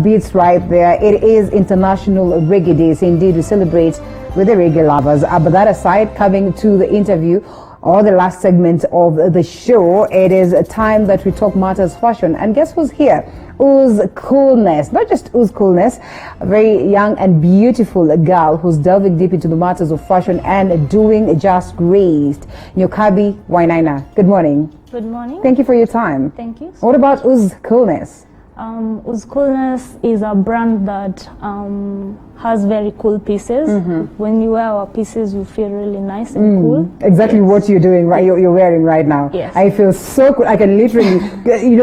beats right there. It is International Reggae Day, so indeed we celebrate with the reggae lovers. But that aside, coming to the interview or the last segment of the show, it is a time that we talk matters fashion. And guess who's here? Ooze Coolness. Not just Ooze Coolness, a very young and beautiful girl who's delving deep into the matters of fashion and doing just great. Nyokabi Wainaina. Good morning. Good morning. Thank you for your time. Thank you. What about Ooze Coolness? Ooze Coolness is a brand that has very cool pieces. When you wear our pieces, you feel really nice and cool. Exactly what you're doing, right? You're wearing right now. Yes. I feel so cool. I can literally,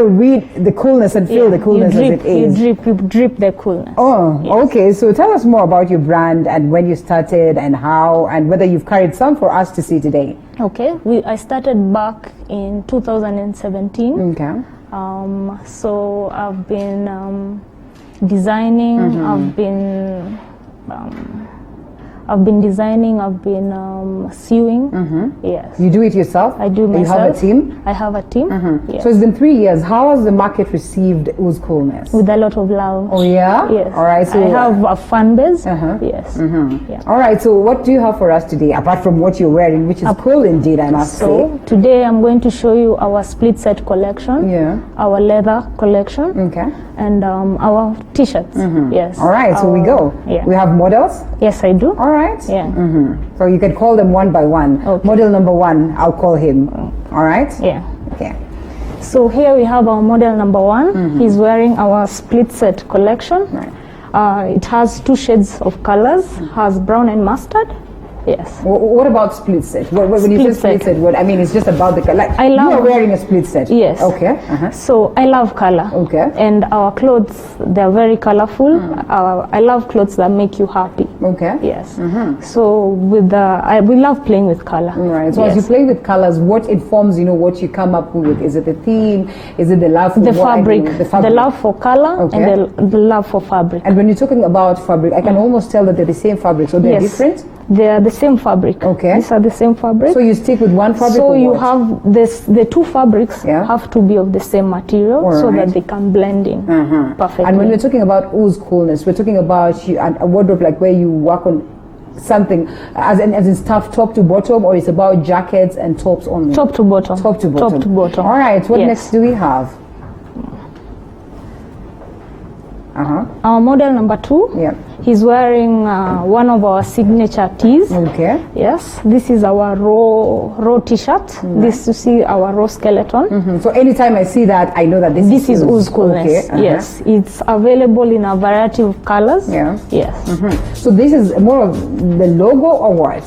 read the coolness and feel the coolness as it is. You drip the coolness. Oh, yes. Okay. So tell us more about your brand and when you started and how and whether you've carried some for us to see today. Okay. I started back in 2017. Okay. So I've been designing. I've been designing. I've been sewing. Yes. You do it yourself? I do myself. You have a team? I have a team. Yes. So it's been 3 years. How has the market received Ooze Coolness? With a lot of love. Oh yeah? Yes. All right. So I have a fan base. Yes. Yeah. All right. So what do you have for us today, apart from what you're wearing, which is cool indeed, I must say? So today I'm going to show you our split set collection. Yeah. Our leather collection. Okay. And our t-shirts. Yes. All right. So we go. Yeah. We have models. Yes, I do. All right. Yeah. So you can call them one by one. Okay. Model number one, I'll call him. All right? Yeah. Okay. So here we have our model number one. He's wearing our split set collection. Right. It has 2 shades of colors. Has brown and mustard. Yes. What about split set? When you say split set, what I mean is just about the color. I love. You are wearing a split set. Yes. Okay. So I love color. Okay. And our clothes, they're very colorful. I love clothes that make you happy. Okay. Yes. So we love playing with color. Right. So yes. as you play with colors, what informs what you come up with? Is it the theme? Is it the love for the fabric? The love for color. Okay. And the love for fabric. And when you're talking about fabric, I can almost tell that they're the same fabric. So they're Yes. different. They are the same fabric. Okay. These are the same fabric. So you stick with one fabric. So or you what? have this. The 2 fabrics have to be of the same material, so that they can blend in perfectly. And when we're talking about Ooze Coolness, we're talking about a wardrobe like where you work on something as in stuff top to bottom, or it's about jackets and tops only? Top to bottom. Top to bottom. Top to bottom. All right. What Yes. next do we have? Our model number 2. Yeah. He's wearing one of our signature tees. Okay. Yes. This is our raw t-shirt. This you see our raw skeleton. So anytime I see that, I know that this is Ooze Coolness. Okay. Yes. It's available in a variety of colors. Yeah. Yes. So this is more of the logo or what?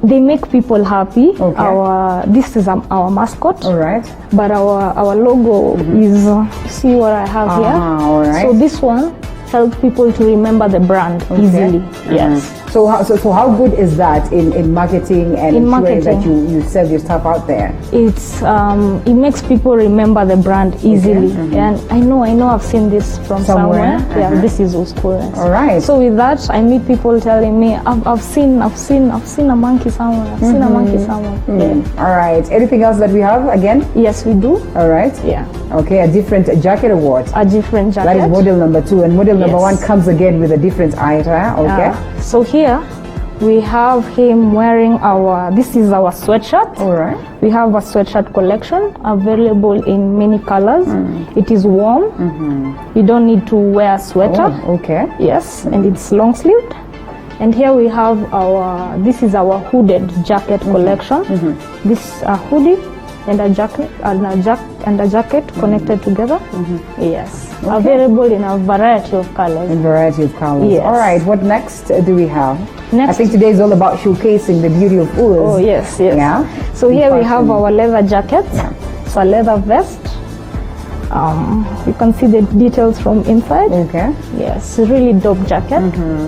They make people happy. Okay. This is our mascot. All right. But our logo is, see what I have here. All right. So this one helps people to remember the brand easily. Yes. So how good is that in marketing and ensuring that you serve your stuff out there? It makes people remember the brand easily. And I know I've seen this from somewhere. Yeah, this is Ooze Coolness. All right. So with that, I meet people telling me I've seen a monkey somewhere. I've seen a monkey somewhere. Yeah. All right. Anything else that we have again? Yes, we do. All right. Yeah. Okay, a different jacket or what? A different jacket. That is model number 2, and model number 1 comes again with a different item. Okay. So here we have him wearing this is our sweatshirt. All right. We have a sweatshirt collection available in many colors. It is warm. You don't need to wear a sweater. Oh, okay. Yes, and it's long sleeved. And here we have this is our hooded jacket collection. This hoodie and a jacket connected together. Yes. Okay. Available in a variety of colors. In variety of colors. Yes. All right. What next do we have? Next, I think today is all about showcasing the beauty of Ooze. Oh yes. Yeah. So here we have our leather jacket. Yeah. It's a leather vest. You can see the details from inside. Okay. Yes, really dope jacket.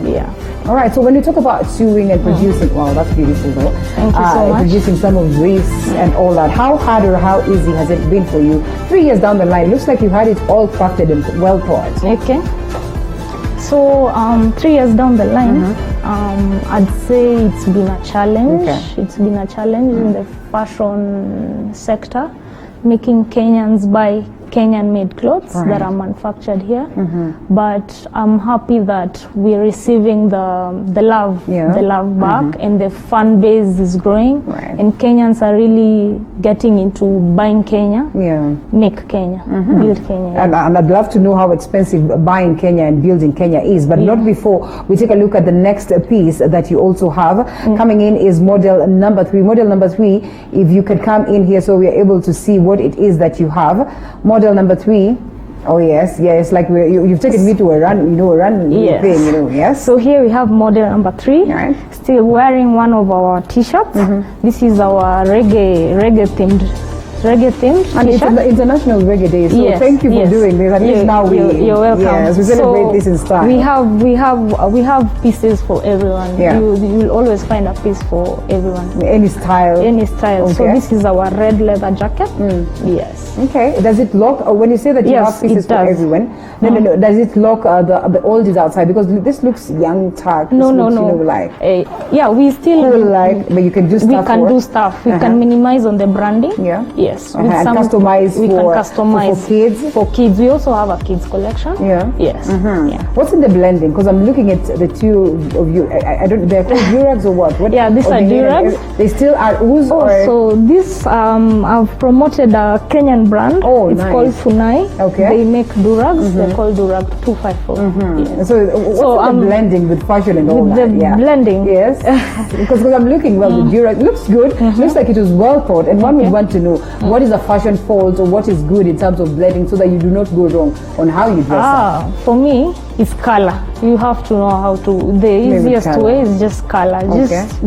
Yeah. All right. So when you talk about sewing and producing, wow, that's beautiful though. Thank you so much. Producing some of this and all that. How hard or how easy has it been for you? 3 years down the line, it looks like you had it all crafted and well thought. Okay. So 3 years down the line, I'd say it's been a challenge. Okay. It's been a challenge in the fashion sector, making Kenyans buy Kenyan-made clothes that are manufactured here. But I'm happy that we're receiving the love, the love back, and the fan base is growing. And Kenyans are really getting into buying Kenya, make Kenya, build Kenya. And I'd love to know how expensive buying Kenya and building Kenya is, but not before we take a look at the next piece that you also have. Coming in is model number 3. Model number 3, if you could come in here so we are able to see what it is that you have. Model number 3. Oh yes, like you've taken me to a run, thing, yes. So here we have model number 3, still wearing one of our t-shirts. This is our reggae themed and it's an international reggae day, so thank you for doing this. At least now you're welcome. Yes, we celebrate this in style. We have pieces for everyone. You'll always find a piece for everyone. Any style. Okay. So this is our red leather jacket. Yes. Okay. Does it lock? When you say that you have pieces for everyone, no. Does it lock the oldies outside? Because this looks young tag. No. We still but you can do stuff. We can do stuff. We can minimize on the branding. Yes, and customize for kids. For kids, we also have a kids collection. Yes. What's in the blending? Because I'm looking at the two of you. I don't. They're called durags or what? These are durags. They still are ooze. So this I've promoted a Kenyan brand. It's called Funai. Okay. They make durags. They're called Durag 254. So what's the blending with fashion and all that? Blending. Yes. because I'm looking the durag looks good. Looks like it was well thought, and one would want to know. What is a fashion fault or what is good in terms of blending so that you do not go wrong on how you dress up? For me, it's color. You have to know how to, the easiest way is just color.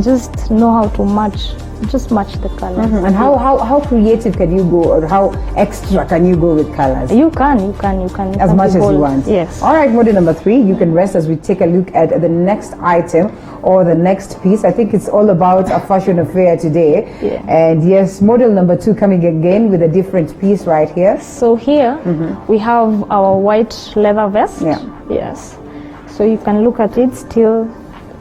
Just know how to match. Just match the color. And how creative can you go, or how extra can you go with colors? You can as much as you want. Yes. All right, model number 3. You can rest as we take a look at the next item or the next piece. I think it's all about a fashion affair today. And yes, model number 2 coming again with a different piece right here. So here we have our white leather vest. Yes. So you can look at it, still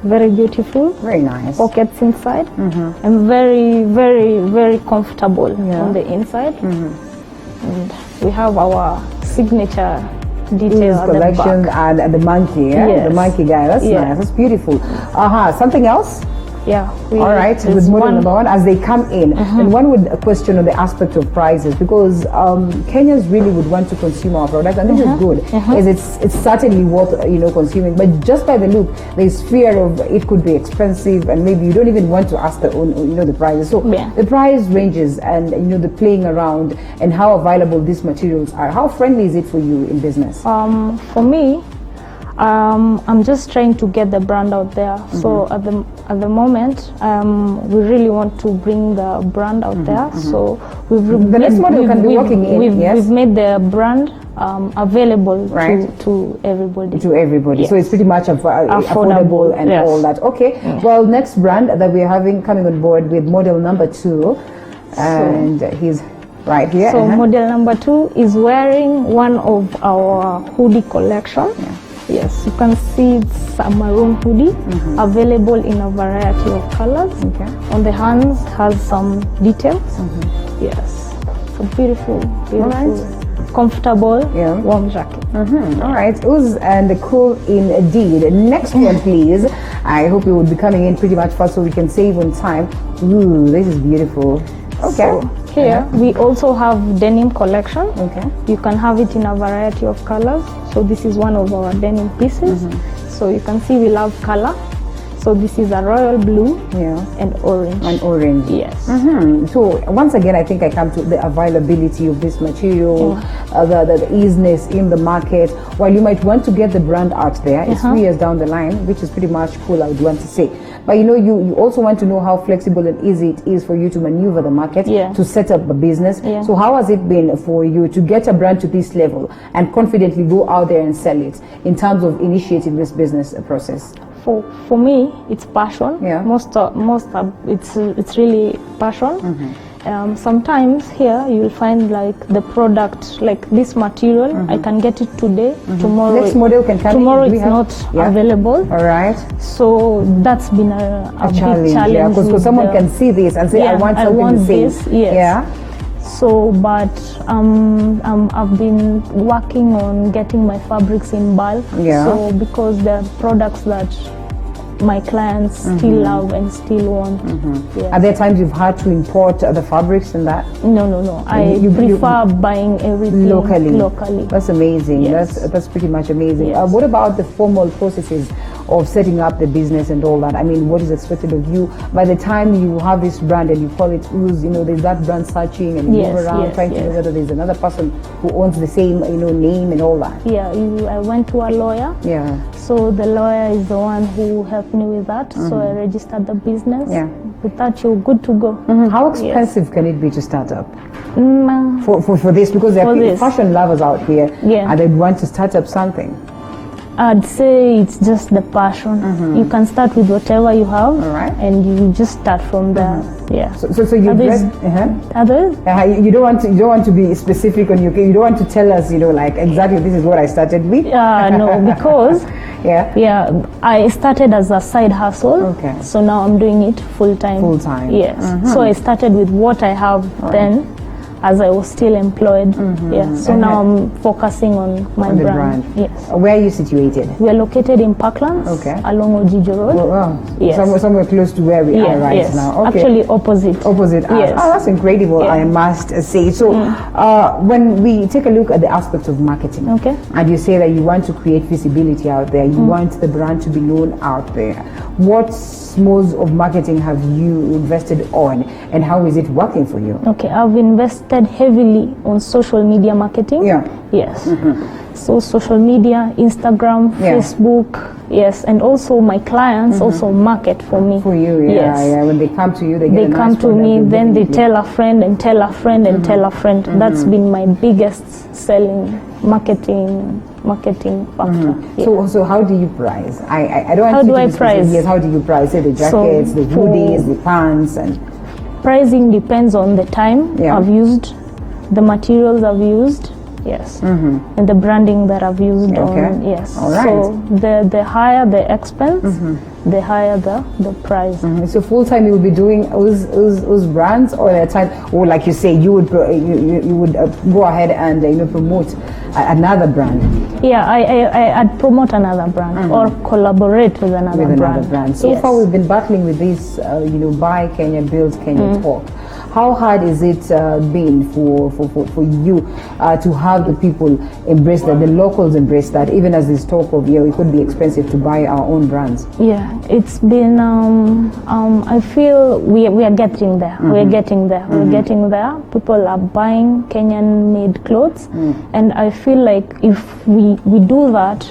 very beautiful, very nice, pockets inside, and very, very, very comfortable on the inside. And we have our signature detail at collection the back. And the monkey, the monkey guy. That's nice. That's beautiful. Something else? All right, with model number 1, as they come in, and one would question on the aspect of prices, because Kenyans really would want to consume our product, and this is good, as it's certainly worth consuming. But just by the look, there's fear of it could be expensive, and maybe you don't even want to ask the prices. So the price ranges, and the playing around, and how available these materials are. How friendly is it for you in business? For me, I'm just trying to get the brand out there. So at the moment, we really want to bring the brand out there. So we've made the brand available to everybody. So it's pretty much affordable and all that. Okay. Well, next brand that we're having coming on board with model number 2, and he's right here. So model number 2 is wearing one of our hoodie collection. Yes, you can see it's a maroon hoodie, available in a variety of colors. On the hands has some details. Yes, it's a beautiful, comfortable, warm jacket. All right, Ooze and cool indeed. Next one, please. I hope you will be coming in pretty much fast so we can save on time. Ooh, this is beautiful. Okay. So here we also have denim collection. You can have it in a variety of colors. So this is one of our denim pieces. So you can see we love color. So this is a royal blue and orange. Yes. So once again, I think I come to the availability of this material, the easiness in the market. While you might want to get the brand out there, it's 3 years down the line, which is pretty much cool, I would want to say. But you also want to know how flexible and easy it is for you to maneuver the market, to set up a business. So how has it been for you to get a brand to this level and confidently go out there and sell it in terms of initiating this business process? For me, it's passion. It's really passion. Sometimes here you'll find like the product, like this material, I can get it today, tomorrow. Next model can come tomorrow it's not available. All right. So that's been a big challenge. Because someone can see this and say, I want something the same. Yes. So, but I've been working on getting my fabrics in bulk. Yeah. So, because they're products that my clients still love and still want. Yes. Are there times you've had to import the fabrics and that? No. I prefer buying everything locally. That's amazing. Yes. That's pretty much amazing. Yes. What about the formal processes of setting up the business and all that? I mean, what is expected of you by the time you have this brand and you call it Ooze? There's that brand searching and you move around trying to know whether there's another person who owns the same name and all that. Yeah, I went to a lawyer. Yeah. So the lawyer is the one who helped me with that. So I registered the business. Yeah. With that, you're good to go. How expensive can it be to start up? Mm, For this, because there are fashion lovers out here Yeah. and they want to start up something. I'd say it's just the passion. You can start with whatever you have, right. and you just start from there. Yeah. So you Others? Others? you don't want to be specific on your. You don't want to tell us, like exactly this is what I started with. No, because yeah, I started as a side hustle. Okay. So now I'm doing it full time. Full time. Yes. So I started with what I have then, as I was still employed. Yeah. So now I'm focusing on my brand. Yes. Where are you situated? We are located in Parklands, along Ojijo Road. Wow. Yes. Somewhere close to where we are right now. Okay. Actually opposite. Yes. Oh, that's incredible, I must say. So when we take a look at the aspects of marketing, and you say that you want to create visibility out there, you want the brand to be known out there, what modes of marketing have you invested on and how is it working for you? Okay, I've invested heavily on social media marketing. Yeah. Yes. So social media, Instagram, Facebook, yes, and also my clients also market for me. For you, yeah. When they come to you, they come to me, then they tell a friend and tell a friend and tell a friend. That's been my biggest selling marketing factor. So how do you price? I don't want how to do I price? Yes, how do you price? Say the jackets, the hoodies, the pants, and pricing depends on the time I've used, the materials I've used. Yes, and the branding that I've used on. Yes, all right. So the higher the expense, the higher the price. So full time you would be doing Ooze brands, or at a time, or like you say, you would go ahead and promote another brand. Yeah, I'd promote another brand or collaborate with another brand. So far we've been battling with this, buy Kenya, build Kenya talk. How hard is it been for you to have the people embrace that, the locals embrace that, even as this talk of, it could be expensive to buy our own brands? Yeah, it's been, I feel we are getting there. We're getting there. We're getting there. People are buying Kenyan-made clothes. And I feel like if we do that,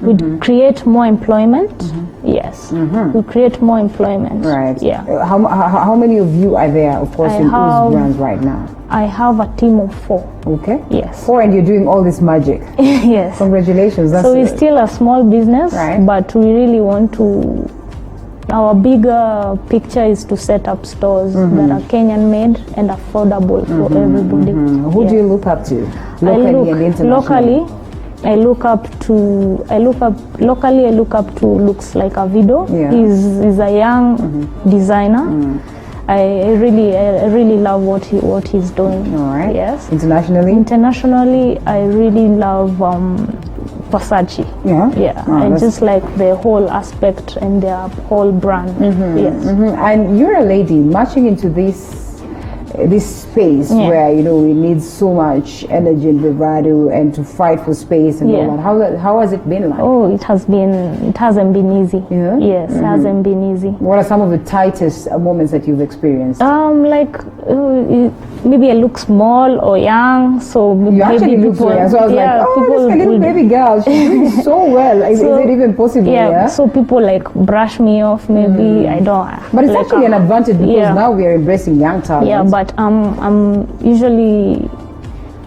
we create more employment. Yes, we create more employment. Right. Yeah. How many of you are there, of course, in Ooze brands right now? I have a team of 4. Okay. Yes. 4, and you're doing all this magic. Yes. Congratulations. So it's still a small business, but we really want to. Our bigger picture is to set up stores that are Kenyan made and affordable for everybody. Who do you look up to, locally and internationally? I look up to looks like a video. He's a young designer. I really love what he's doing. All right. Yes. Internationally, I really love Versace. Yeah. I just like the whole aspect and their whole brand. Yes. And you're a lady marching into this space where it needs so much energy and bravado and to fight for space and all that. How has it been like? Oh, it hasn't been easy. Yes, it hasn't been easy. What are some of the tightest moments that you've experienced? Maybe I look small or young, so you actually look so young. So I was this little baby girl, she's doing so well. Is it even possible? Yeah. So people brush me off. Maybe I don't. But it's actually an advantage because now we are embracing young talent. Yeah, but I'm usually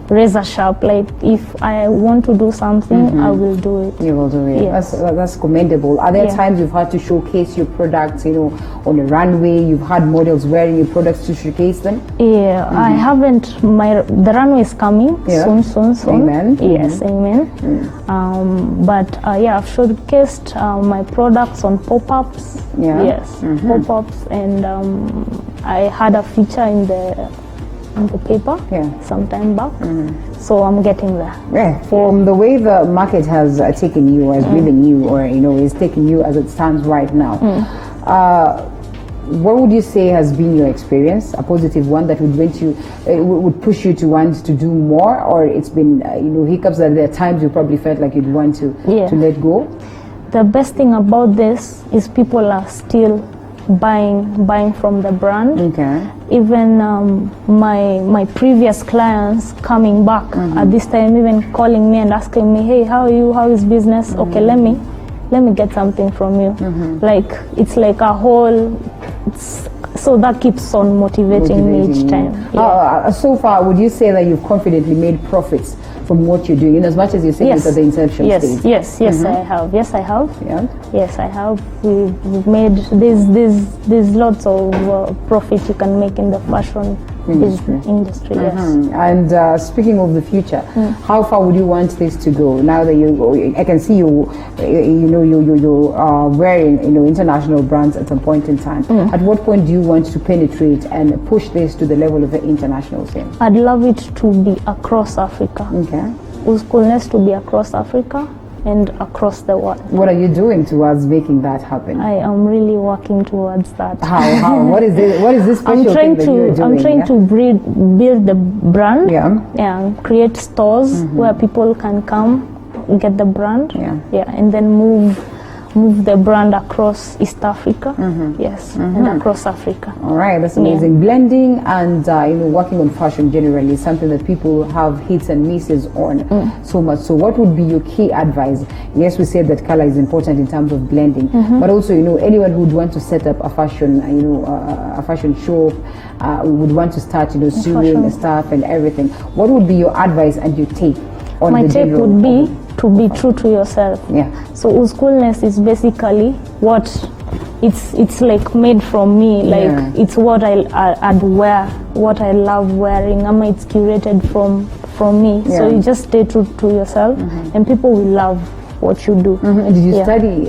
razor sharp. Like if I want to do something, I will do it. You will do it. Yes. That's commendable. Are there times you've had to showcase your products, on the runway? You've had models wearing your products to showcase them? Yeah, I haven't. The runway is coming soon. Amen. Yes, amen. But I've showcased my products on pop-ups. Yes, pop-ups, and I had a feature in the on the paper some time back. So I'm getting there. Yeah, from the way the market has taken you, has driven you, or is taking you as it stands right now, what would you say has been your experience, a positive one that would push you to want to do more, or it's been hiccups that there are times you probably felt like you'd want to let go? The best thing about this is people are still buying from the brand. Okay. Even my previous clients coming back at this time, even calling me and asking me, hey, how are you? How is business? Okay, let me get something from you. Like it's like a whole. So that keeps on motivating me each time. So far, would you say that you've confidently made profits from what you're doing, in as much as you're saying it's at the inception stage? Yes, I have. Yes, I have. Yeah. Yes, I have. We've made there's lots of profit you can make in the fashion industry. Yes. And speaking of the future, how far would you want this to go? Now that I can see you wearing international brands at some point in time. At what point do you want to penetrate and push this to the level of the international scene? I'd love it to be across Africa. Okay. Ooze Coolness to be across Africa and across the world. What are you doing towards making that happen? I am really working towards that. How? What is this special thing that you're doing? I'm trying to build the brand. And create stores where people can come, get the brand. And then move the brand across East Africa. And across Africa. All right, that's amazing. Blending and working on fashion generally is something that people have hits and misses on so much. So what would be your key advice? Yes, we said that color is important in terms of blending, but also anyone who would want to set up a fashion a fashion shop, would want to start sewing stuff and everything. What would be your advice and your take on my the take would be to be true to yourself. So Ooze Coolness is basically what it's like made from me. Like it's what I'd wear, what I love wearing. It's curated from me. So you just stay true to yourself, and people will love what you do. Did you study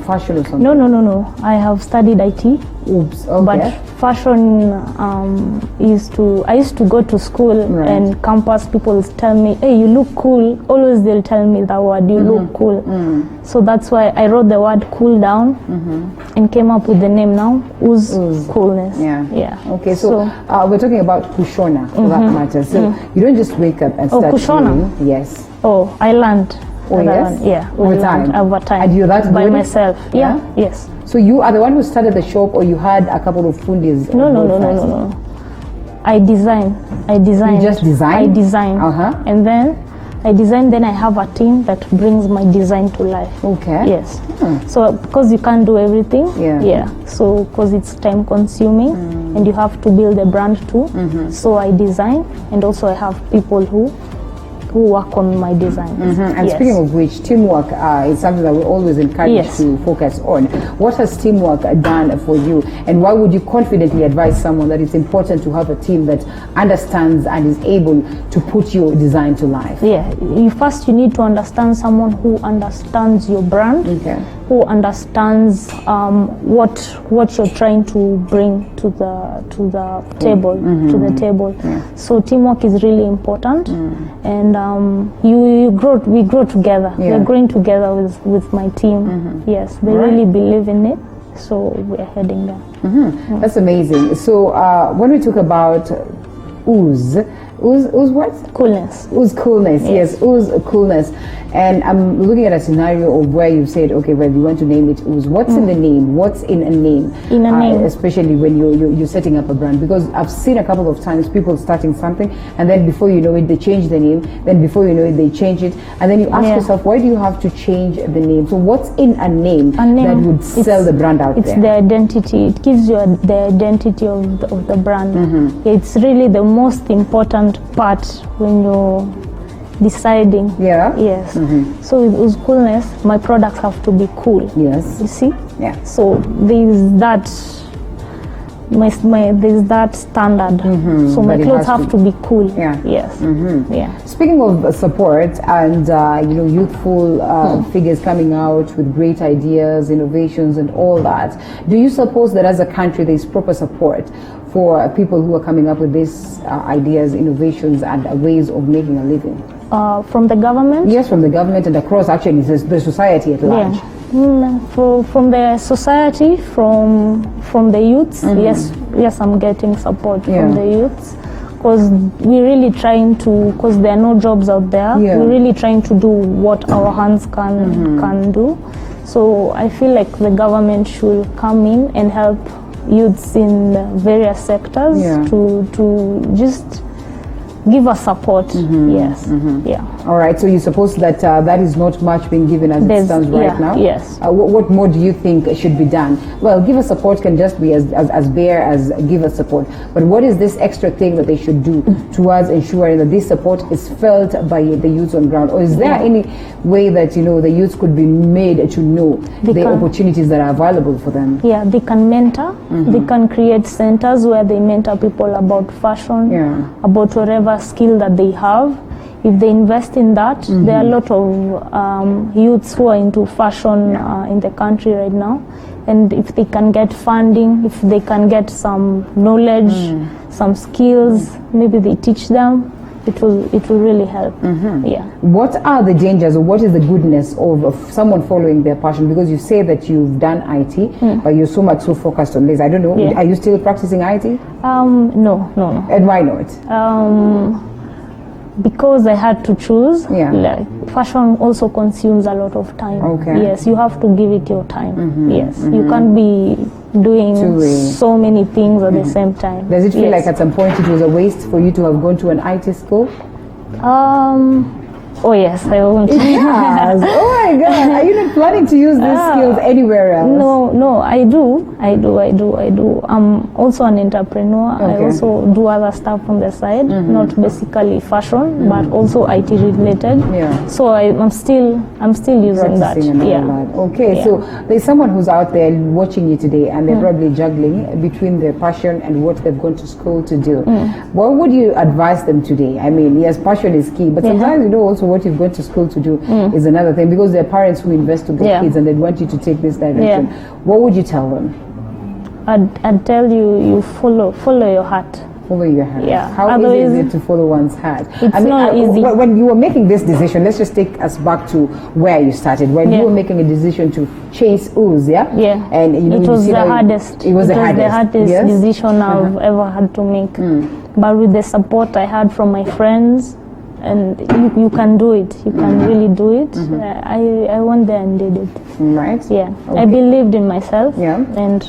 fashion or something? No. I have studied IT. Oops. Okay. But fashion, I used to go to school and campus people tell me, hey, you look cool. Always they'll tell me that word, you look cool. So that's why I wrote the word cool down and came up with the name now, Ooze Coolness. Okay, so we're talking about Kushona for that matter. So you don't just wake up and start Kushona? Yes. Oh, I learned. Over time. And you're that by good? myself. Yes. So you are the one who started the shop, or you had a couple of fundis? No. I design. You just design? I design. And then I design, then I have a team that brings my design to life. Okay. Yes. So because you can't do everything. So because it's time consuming and you have to build a brand too. So I design, and also I have people who work on my designs. And speaking of which, teamwork is something that we always encourage to focus on. What has teamwork done for you, and why would you confidently advise someone that it's important to have a team that understands and is able to put your design to life? First you need to understand someone who understands your brand, who understands what you're trying to bring to the table. So teamwork is really important, and we grow together. We're growing together with my team. Yes, they really believe in it, so we're heading there. That's amazing. So when we talk about Ooze what? Coolness. Ooze Coolness, yes, Ooze Coolness. And I'm looking at a scenario of where you've said, okay, well, you want to name it Ooze. What's in the name? What's in a name? In a name. Especially when you're setting up a brand. Because I've seen a couple of times people starting something, and then before you know it, they change the name. Then before you know it, they change it. And then you ask yourself, why do you have to change the name? So what's in a name that would sell the brand out there? It's the identity. It gives you the identity of the brand. It's really the most important part when you're deciding. Yes. So with Ooze Coolness, my products have to be cool. Yes. You see? Yeah. So there's that there's that standard. So my clothes have to be cool. Yes. Speaking of support and youthful figures coming out with great ideas, innovations and all that, do you suppose that as a country there is proper support for people who are coming up with these ideas, innovations, and ways of making a living? From the government? Yes, from the government and across actually the society at large. From the society, from the youths, yes, I'm getting support from the youths, because we're really trying to, because there are no jobs out there, we're really trying to do what our hands can do. So I feel like the government should come in and help youths in various sectors to just give us support. Yes. All right, so you suppose that that is not much being given as it stands right now? Yes. What more do you think should be done? Well, give us support can just be as bare as give us support, but what is this extra thing that they should do towards ensuring that this support is felt by the youths on ground? Or is there any way that, you know, the youths could be made to know the opportunities that are available for them? Yeah, they can mentor. They can create centers where they mentor people about fashion, about whatever skill that they have. If they invest in that, there are a lot of youths who are into fashion in the country right now, and if they can get funding, if they can get some knowledge, some skills, maybe they teach them, it will really help. What are the dangers, or what is the goodness of someone following their passion? Because you say that you've done IT, but you're so much so focused on this. I don't know, are you still practicing IT? No. And why not? Because I had to choose. Like, fashion also consumes a lot of time. Yes, you have to give it your time. Yes, you can't be doing so many things at the same time. Does it feel like at some point it was a waste for you to have gone to an IT school? Oh yes, I won't. Yes. Oh my God! Are you not planning to use these skills anywhere else? No, I do. I'm also an entrepreneur. I also do other stuff on the side, not basically fashion, but also IT related. So I'm still using that. So there's someone who's out there watching you today, and they're probably juggling between their passion and what they've gone to school to do. What would you advise them today? I mean, yes, passion is key, but sometimes, you know, also what you've gone to school to do is another thing, because there are parents who invest to their kids and they want you to take this direction. What would you tell them? I'd tell you follow your heart. Follow your heart. How easy is it to follow one's heart? It's not easy. When you were making this decision, let's just take us back to where you started. When you were making a decision to chase Ooze, and you know, it was the hardest. It was the hardest decision I've ever had to make. But with the support I had from my friends, and you can do it. You can really do it. I went there and did it. Right. I believed in myself. And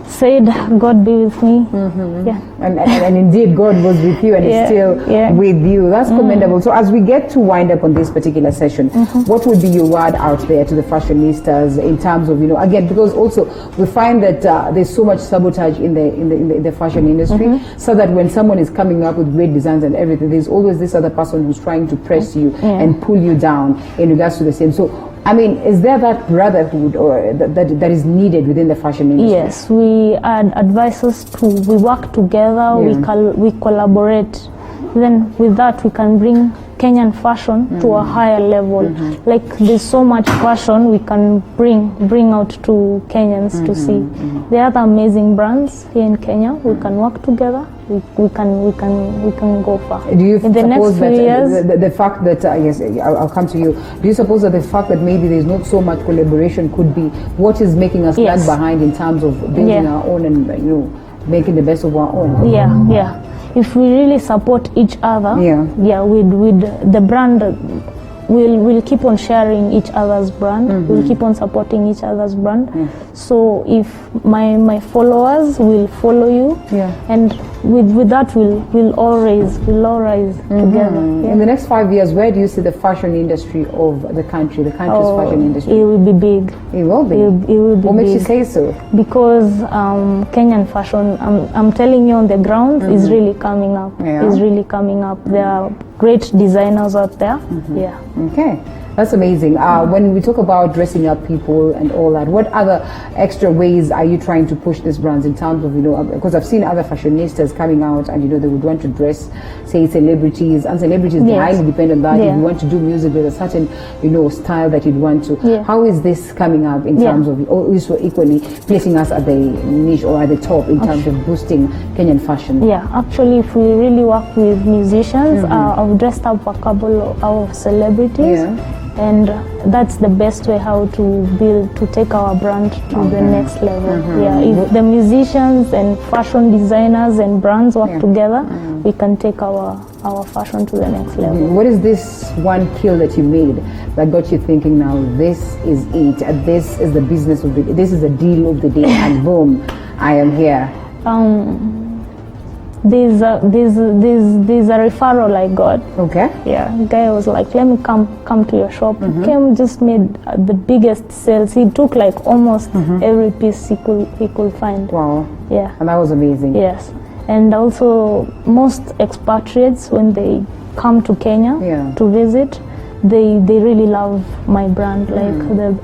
said, God be with me. And indeed God was with you, and is still with you. That's commendable. So as we get to wind up on this particular session, what would be your word out there to the fashionistas in terms of, you know, again, because also we find that there's so much sabotage in the fashion industry, so that when someone is coming up with great designs and everything, there's always this other person who's trying to press you and pull you down in regards to the same. So I mean, is there that brotherhood or that is needed within the fashion industry? Yes, we advise us we work together, we collaborate. Then with that we can bring Kenyan fashion to a higher level. Like, there's so much fashion we can bring out to Kenyans to see. There are other amazing brands here in Kenya. We can work together. We can go far. Do you in the next few years, the fact that yes, I'll come to you. Do you suppose that the fact that maybe there's not so much collaboration could be what is making us lag behind in terms of building our own and, you know, making the best of our own? If we really support each other, with the brand, we'll keep on sharing each other's brand. We'll keep on supporting each other's brand. So if my followers will follow you, and with that we'll all rise together. In the next 5 years, where do you see the fashion industry of the country's fashion industry? It will be big. It will be. It will be. What makes you say so? Because Kenyan fashion, I'm telling you, on the ground is really coming up. Is really coming up. There are great designers out there. Okay. That's amazing. When we talk about dressing up people and all that, what other extra ways are you trying to push these brands in terms of, because I've seen other fashionistas coming out and, they would want to dress, say, celebrities, and celebrities, they highly depend on that. Yeah. If you want to do music with a certain, style that you'd want to. Yeah. How is this coming up in terms of also equally placing us at the niche or at the top in terms of boosting Kenyan fashion? Yeah, actually, if we really work with musicians, I've dressed up a couple of celebrities, and that's the best way how to take our brand to the next level. Yeah, if the musicians and fashion designers and brands work together, we can take our fashion to the next level. What is this one kill that you made that got you thinking, now this is it, this is the business of the day, this is the deal of the day, and boom, I am here? There's a referral I got. Okay. Yeah, guy was like, let me come to your shop. Came, just made the biggest sales. He took like almost every piece he could find. Wow. Yeah. And that was amazing. Yes. And also most expatriates, when they come to Kenya to visit, they really love my brand. Like they really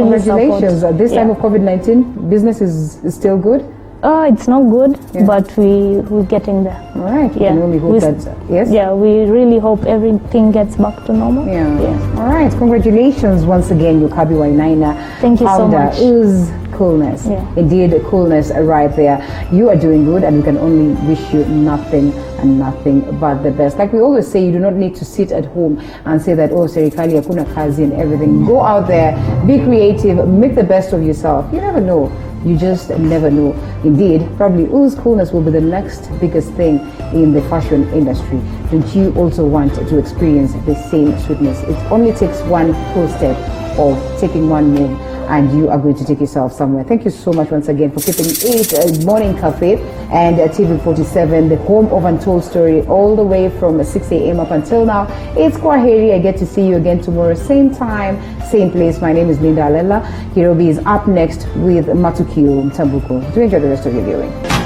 congratulations. support. This time of COVID-19, business is still good? It's not good, but we're getting there. All right. We can only hope that, yes? Yeah, we really hope everything gets back to normal. Yeah. Yes. All right. Congratulations once again, Yukabi Wainaina. Thank you so much. Ooze Coolness. Yeah. Indeed, coolness right there. You are doing good, and we can only wish you nothing and nothing but the best. Like we always say, you do not need to sit at home and say that, serikali hakuna kazi and everything. Go out there, be creative, make the best of yourself. You never know. You just never know. Indeed, probably Ooze Coolness will be the next biggest thing in the fashion industry. Don't you also want to experience the same sweetness? It only takes one cool step of taking one move, and you are going to take yourself somewhere. Thank you so much once again for keeping it Morning Cafe and TV47, the home of Untold Story, all the way from 6 a.m. up until now. It's Kwaheri. I get to see you again tomorrow, same time, same place. My name is Linda Alela. Hirobi is up next with Matukio Mtambuko. Do enjoy the rest of your viewing.